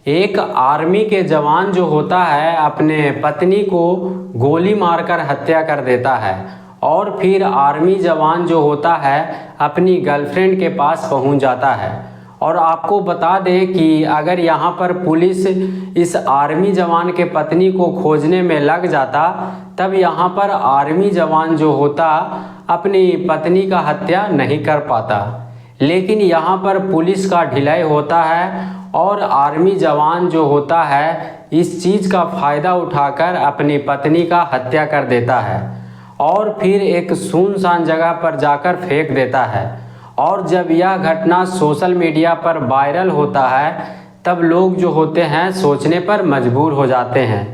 एक आर्मी के जवान जो होता है अपने पत्नी को गोली मारकर हत्या कर देता है और फिर आर्मी जवान जो होता है अपनी गर्लफ्रेंड के पास पहुंच जाता है। और आपको बता दें कि अगर यहाँ पर पुलिस इस आर्मी जवान के पत्नी को खोजने में लग जाता तब यहाँ पर आर्मी जवान जो होता अपनी पत्नी का हत्या नहीं कर पाता। लेकिन यहाँ पर पुलिस का ढिलाई होता है और आर्मी जवान जो होता है इस चीज़ का फ़ायदा उठाकर अपनी पत्नी का हत्या कर देता है और फिर एक सुनसान जगह पर जाकर फेंक देता है। और जब यह घटना सोशल मीडिया पर वायरल होता है तब लोग जो होते हैं सोचने पर मजबूर हो जाते हैं।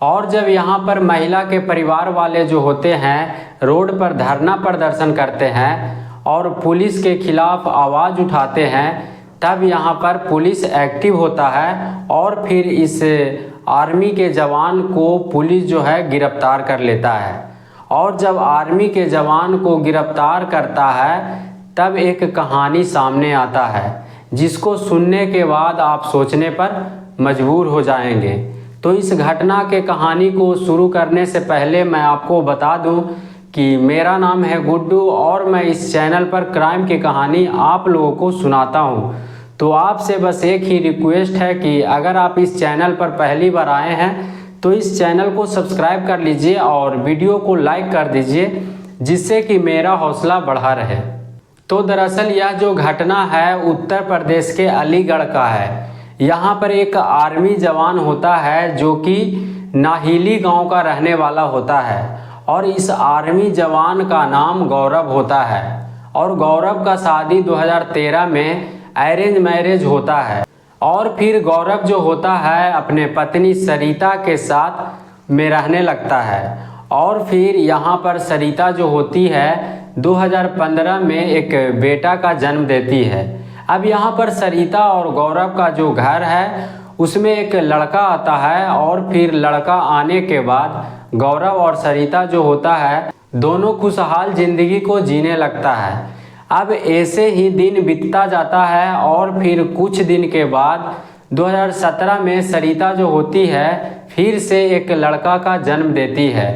और जब यहाँ पर महिला के परिवार वाले जो होते हैं रोड पर धरना प्रदर्शन करते हैं और पुलिस के खिलाफ आवाज़ उठाते हैं तब यहाँ पर पुलिस एक्टिव होता है और फिर इस आर्मी के जवान को पुलिस जो है गिरफ्तार कर लेता है। और जब आर्मी के जवान को गिरफ्तार करता है तब एक कहानी सामने आता है जिसको सुनने के बाद आप सोचने पर मजबूर हो जाएंगे। तो इस घटना के कहानी को शुरू करने से पहले मैं आपको बता दूं कि मेरा नाम है गुड्डू और मैं इस चैनल पर क्राइम की कहानी आप लोगों को सुनाता हूं। तो आपसे बस एक ही रिक्वेस्ट है कि अगर आप इस चैनल पर पहली बार आए हैं तो इस चैनल को सब्सक्राइब कर लीजिए और वीडियो को लाइक कर दीजिए जिससे कि मेरा हौसला बढ़ा रहे। तो दरअसल यह जो घटना है उत्तर प्रदेश के अलीगढ़ का है। यहाँ पर एक आर्मी जवान होता है जो कि नाहिली गांव का रहने वाला होता है और इस आर्मी जवान का नाम गौरव होता है और गौरव का शादी 2013 में अरेंज मैरिज होता है। और फिर गौरव जो होता है अपने पत्नी सरिता के साथ में रहने लगता है और फिर यहाँ पर सरिता जो होती है 2015 में एक बेटा का जन्म देती है। अब यहाँ पर सरिता और गौरव का जो घर है उसमें एक लड़का आता है और फिर लड़का आने के बाद गौरव और सरिता जो होता है दोनों खुशहाल ज़िंदगी को जीने लगता है। अब ऐसे ही दिन बीतता जाता है और फिर कुछ दिन के बाद 2017 में सरिता जो होती है फिर से एक लड़का का जन्म देती है।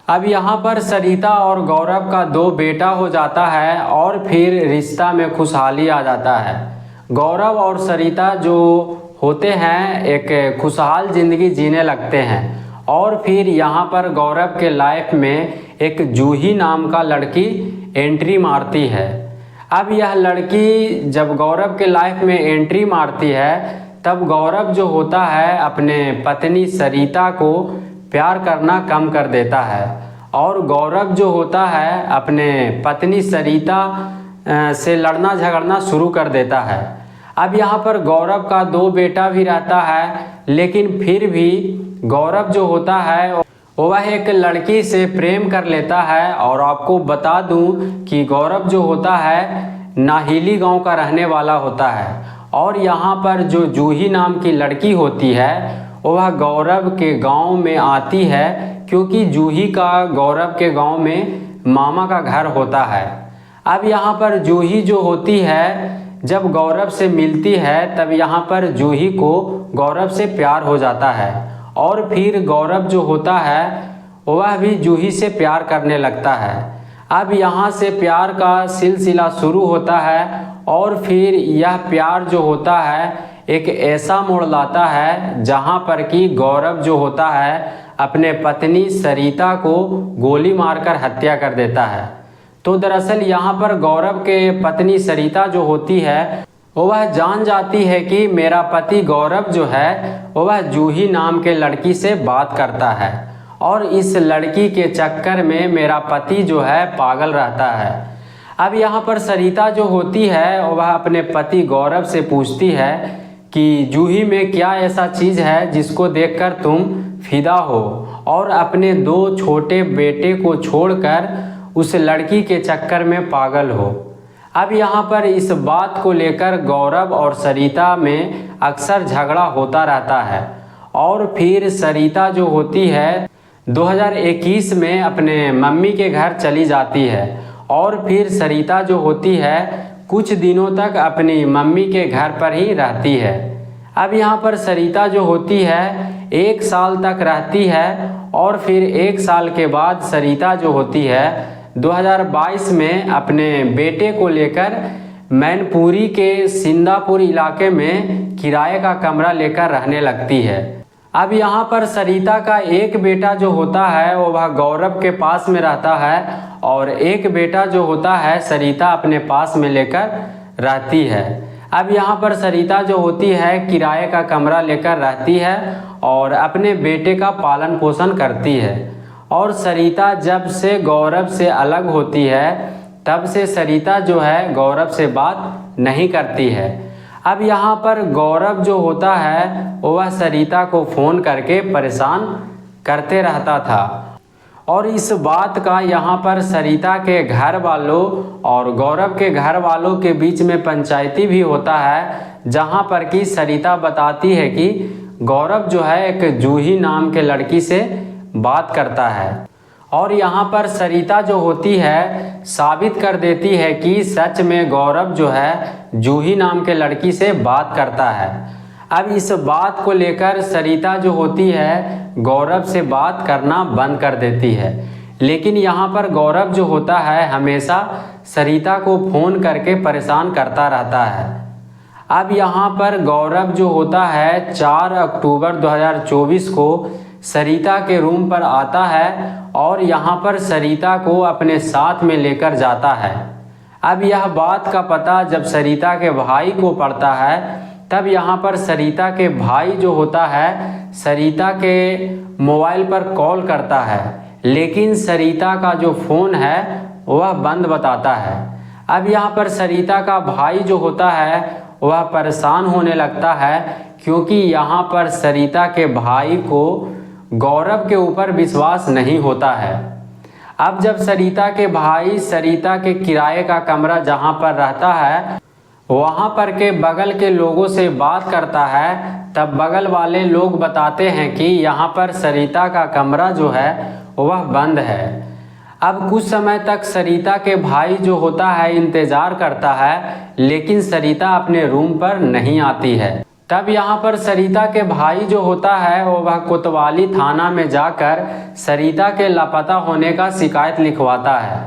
अब यहाँ पर सरिता और गौरव का 2 बेटा हो जाता है और फिर रिश्ता में खुशहाली आ जाता है। गौरव और सरिता जो होते हैं एक खुशहाल ज़िंदगी जीने लगते हैं और फिर यहाँ पर गौरव के लाइफ में एक जूही नाम का लड़की एंट्री मारती है। अब यह लड़की जब गौरव के लाइफ में एंट्री मारती है तब गौरव जो होता है अपने पत्नी सरिता को प्यार करना कम कर देता है और गौरव जो होता है अपने पत्नी सरिता से लड़ना झगड़ना शुरू कर देता है। अब यहाँ पर गौरव का 2 बेटा भी रहता है लेकिन फिर भी गौरव जो होता है वह एक लड़की से प्रेम कर लेता है। और आपको बता दूं कि गौरव जो होता है नाहिली गांव का रहने वाला होता है और यहाँ पर जो जूही नाम की लड़की होती है वह गौरव के गांव में आती है क्योंकि जूही का गौरव के गांव में मामा का घर होता है। अब यहाँ पर जूही जो होती है जब गौरव से मिलती है तब यहाँ पर जूही को गौरव से प्यार हो जाता है और फिर गौरव जो होता है वह भी जूही से प्यार करने लगता है। अब यहाँ से प्यार का सिलसिला शुरू होता है और फिर यह प्यार जो होता है एक ऐसा मोड़ लाता है जहाँ पर कि गौरव जो होता है अपने पत्नी सरिता को गोली मारकर हत्या कर देता है। तो दरअसल यहाँ पर गौरव के पत्नी सरिता जो होती है वह जान जाती है कि मेरा पति गौरव जो है वह जूही नाम के लड़की से बात करता है और इस लड़की के चक्कर में मेरा पति जो है पागल रहता है। अब यहाँ पर सरिता जो होती है वह अपने पति गौरव से पूछती है कि जूही में क्या ऐसा चीज़ है जिसको देखकर तुम फिदा हो और अपने 2 छोटे बेटे को छोड़कर उस लड़की के चक्कर में पागल हो। अब यहाँ पर इस बात को लेकर गौरव और सरिता में अक्सर झगड़ा होता रहता है और फिर सरिता जो होती है 2021 में अपने मम्मी के घर चली जाती है और फिर सरिता जो होती है कुछ दिनों तक अपनी मम्मी के घर पर ही रहती है। अब यहाँ पर सरिता जो होती है 1 साल तक रहती है और फिर 1 साल के बाद सरिता जो होती है 2022 में अपने बेटे को लेकर मैनपुरी के सिंदापुर इलाके में किराए का कमरा लेकर रहने लगती है। अब यहाँ पर सरिता का एक बेटा जो होता है वह गौरव के पास में रहता है और एक बेटा जो होता है सरिता अपने पास में लेकर रहती है। अब यहाँ पर सरिता जो होती है किराए का कमरा लेकर रहती है और अपने बेटे का पालन पोषण करती है। और सरिता जब से गौरव से अलग होती है तब से सरिता जो है गौरव से बात नहीं करती है। अब यहाँ पर गौरव जो होता है वह सरिता को फ़ोन करके परेशान करते रहता था और इस बात का यहाँ पर सरिता के घर वालों और गौरव के घर वालों के बीच में पंचायती भी होता है, जहाँ पर कि सरिता बताती है कि गौरव जो है एक जूही नाम के लड़की से बात करता है। और यहाँ पर सरिता जो होती है साबित कर देती है कि सच में गौरव जो है जूही नाम के लड़की से बात करता है। अब इस बात को लेकर सरिता जो होती है गौरव से बात करना बंद कर देती है, लेकिन यहाँ पर गौरव जो होता है हमेशा सरिता को फ़ोन करके परेशान करता रहता है। अब यहाँ पर गौरव जो होता है 4 अक्टूबर 2024 को सरिता के रूम पर आता है और यहाँ पर सरिता को अपने साथ में लेकर जाता है। अब यह बात का पता जब सरिता के भाई को पड़ता है तब यहाँ पर सरिता के भाई जो होता है सरिता के मोबाइल पर कॉल करता है, लेकिन सरिता का जो फ़ोन है वह बंद बताता है। अब यहाँ पर सरिता का भाई जो होता है वह परेशान होने लगता है, क्योंकि यहाँ पर सरिता के भाई को गौरव के ऊपर विश्वास नहीं होता है। अब जब सरिता के भाई सरिता के किराए का कमरा जहाँ पर रहता है वहाँ पर के बगल के लोगों से बात करता है, तब बगल वाले लोग बताते हैं कि यहाँ पर सरिता का कमरा जो है वह बंद है। अब कुछ समय तक सरिता के भाई जो होता है इंतज़ार करता है, लेकिन सरिता अपने रूम पर नहीं आती है। तब यहाँ पर सरिता के भाई जो होता है वह कोतवाली थाना में जाकर सरिता के लापता होने का शिकायत लिखवाता है,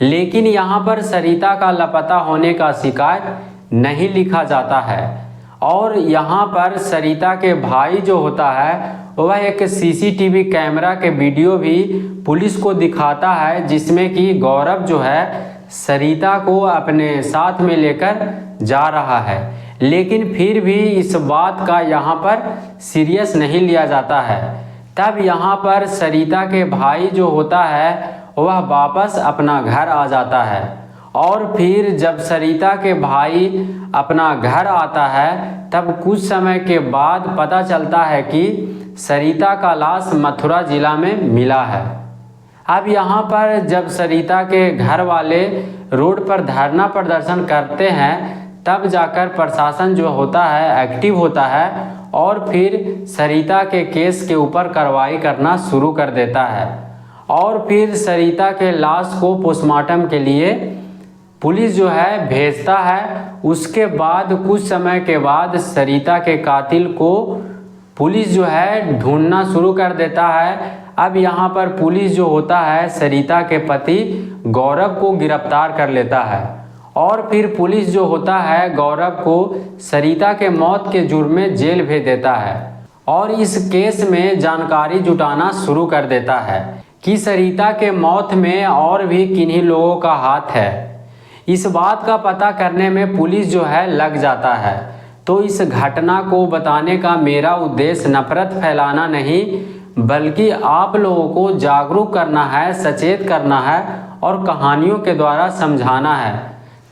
लेकिन यहाँ पर सरिता का लापता होने का शिकायत नहीं लिखा जाता है। और यहाँ पर सरिता के भाई जो होता है वह एक सीसीटीवी कैमरा के वीडियो भी पुलिस को दिखाता है, जिसमें कि गौरव जो है सरिता को अपने साथ में लेकर जा रहा है, लेकिन फिर भी इस बात का यहाँ पर सीरियस नहीं लिया जाता है। तब यहाँ पर सरिता के भाई जो होता है वह वापस अपना घर आ जाता है और फिर जब सरिता के भाई अपना घर आता है तब कुछ समय के बाद पता चलता है कि सरिता का लाश मथुरा जिला में मिला है। अब यहाँ पर जब सरिता के घर वाले रोड पर धरना प्रदर्शन करते हैं तब जाकर प्रशासन जो होता है एक्टिव होता है और फिर सरिता के केस के ऊपर कार्रवाई करना शुरू कर देता है और फिर सरिता के लाश को पोस्टमार्टम के लिए पुलिस जो है भेजता है। उसके बाद कुछ समय के बाद सरिता के कातिल को पुलिस जो है ढूंढना शुरू कर देता है। अब यहाँ पर पुलिस जो होता है सरिता के पति गौरव को गिरफ्तार कर लेता है और फिर पुलिस जो होता है गौरव को सरिता के मौत के जुर्म में जेल भेज देता है और इस केस में जानकारी जुटाना शुरू कर देता है कि सरिता के मौत में और भी किन्हीं लोगों का हाथ है। इस बात का पता करने में पुलिस जो है लग जाता है। तो इस घटना को बताने का मेरा उद्देश्य नफरत फैलाना नहीं, बल्कि आप लोगों को जागरूक करना है, सचेत करना है और कहानियों के द्वारा समझाना है।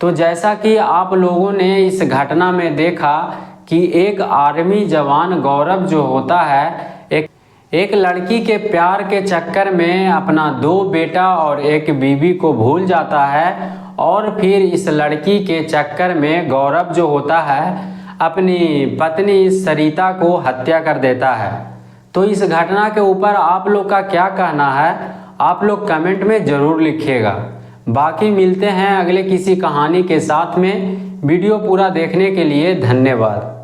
तो जैसा कि आप लोगों ने इस घटना में देखा कि एक आर्मी जवान गौरव जो होता है एक लड़की के प्यार के चक्कर में अपना 2 बेटा और 1 बीवी को भूल जाता है और फिर इस लड़की के चक्कर में गौरव जो होता है अपनी पत्नी सरिता को हत्या कर देता है। तो इस घटना के ऊपर आप लोग का क्या कहना है, आप लोग कमेंट में ज़रूर लिखिएगा। बाकी मिलते हैं अगले किसी कहानी के साथ में। वीडियो पूरा देखने के लिए धन्यवाद।